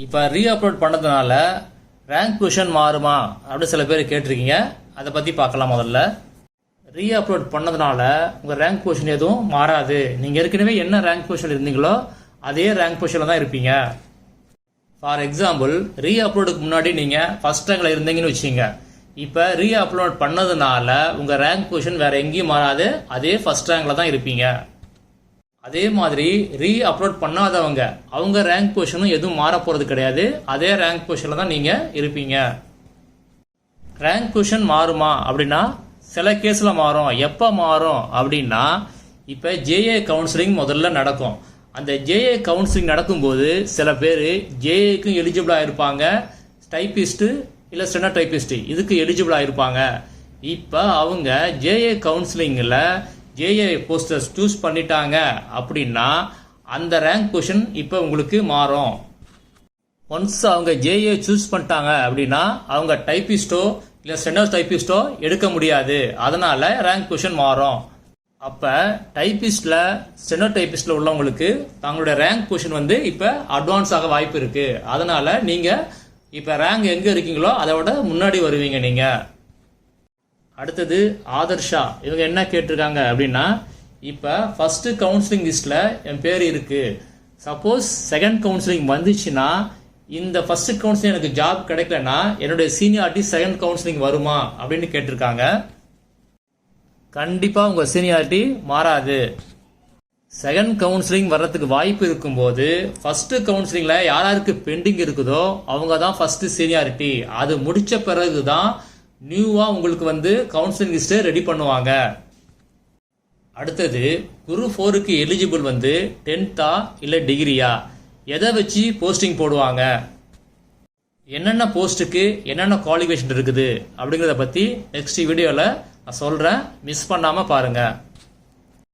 இப்போ ரீஅப்லோட் பண்ணதுனால rank position மாறுமா அப்படின்னு சில பேர் கேட்டிருக்கீங்க. அதை பற்றி பார்க்கலாம். முதல்ல ரீஅப்லோட் பண்ணதுனால உங்கள் ரேங்க் பொசிஷன் எதுவும் மாறாது. நீங்கள் ஏற்கனவே என்ன ரேங்க் பொசிஷன் இருந்தீங்களோ அதே ரேங்க் பொசிஷனில் தான் இருப்பீங்க. ஃபார் எக்ஸாம்பிள், ரீஅப்லோடுக்கு முன்னாடி நீங்கள் ஃபர்ஸ்ட் ரேங்கில் இருந்தீங்கன்னு வச்சுங்க. இப்போ ரீஅப்லோட் பண்ணதுனால உங்கள் ரேங்க் பொசிஷன் வேறு எங்கேயும் மாறாது, அதே ஃபர்ஸ்ட் ரேங்கில் தான் இருப்பீங்க. அதே மாதிரி ரீஅப்லோட் பண்ணாதவங்க அவங்க ரேங்க் பொசிஷனும் எதுவும் மாற போகிறது கிடையாது, அதே ரேங்க் பொசிஷனில் தான் நீங்கள் இருப்பீங்க. ரேங்க் பொசிஷன் மாறுமா அப்படின்னா சில கேஸில் மாறும். எப்போ மாறும் அப்படின்னா, இப்போ ஜேஏ கவுன்சிலிங் முதல்ல நடக்கும். அந்த ஜேஏ கவுன்சிலிங் நடக்கும்போது சில பேர் ஜேஏக்கும் எலிஜிபிளாக இருப்பாங்க, டைப்பிஸ்ட்டு இல்லை ஸ்டெனோ டைப்பிஸ்ட் இதுக்கு எலிஜிபிளாக இருப்பாங்க. இப்போ அவங்க ஜேஏ கவுன்சிலிங்கில் ஜேஏ போஸ்டர்ஸ் சூஸ் பண்ணிட்டாங்க அப்படின்னா அந்த ரேங்க் பொசிஷன் இப்போ உங்களுக்கு மாறும். ஒன்ஸ் அவங்க ஜேஏ சூஸ் பண்ணிட்டாங்க அப்படின்னா அவங்க டைப்பிஸ்டோ இல்லை ஸ்டெனோ டைப்பிஸ்டோ எடுக்க முடியாது, அதனால ரேங்க் பொசிஷன் மாறும். அப்போ டைப்பிஸ்டில் ஸ்டெனோ டைப்பிஸ்டில் உள்ளவங்களுக்கு தங்களுடைய ரேங்க் பொசிஷன் இப்போ அட்வான்ஸ் ஆக வாய்ப்பு இருக்கு. அதனால நீங்கள் இப்போ ரேங்க் எங்கே இருக்கீங்களோ அதை விட முன்னாடி வருவீங்க நீங்கள். அடுத்தது ஆதர்ஷா, இவங்க என்ன கேட்டிருக்காங்க அப்படின்னா, இப்போ ஃபர்ஸ்ட் கவுன்சிலிங் லிஸ்ட்ல என் பேர் இருக்கு, சப்போஸ் செகண்ட் கவுன்சிலிங் வந்துச்சுன்னா இந்த ஃபர்ஸ்ட் கவுன்சிலிங் எனக்கு ஜாப் கிடைக்கலன்னா என்னுடைய சீனியாரிட்டி செகண்ட் கவுன்சிலிங் வருமா அப்படின்னு கேட்டிருக்காங்க. கண்டிப்பா உங்க சீனியாரிட்டி மாறாது. செகண்ட் கவுன்சிலிங் வர்றதுக்கு வாய்ப்பு இருக்கும்போது ஃபர்ஸ்ட் கவுன்சிலிங்ல யாருக்கு பெண்டிங் இருக்குதோ அவங்க தான் ஃபர்ஸ்ட் சீனியாரிட்டி. அது முடிச்ச பிறகு தான் நியூவா உங்களுக்கு கவுன்சிலிங் லிஸ்ட் ரெடி பண்ணுவாங்க. அடுத்தது குரூப் 4க்கு எலிஜிபிள் 10th இல்ல டிகிரியா, எதை வச்சு போஸ்டிங் போடுவாங்க, என்னென்ன போஸ்ட்டுக்கு என்னென்ன குவாலிஃபிகேஷன் இருக்குது அப்படிங்கிறத பத்தி நெக்ஸ்ட் வீடியோல நான் சொல்றேன். மிஸ் பண்ணாம பாருங்க.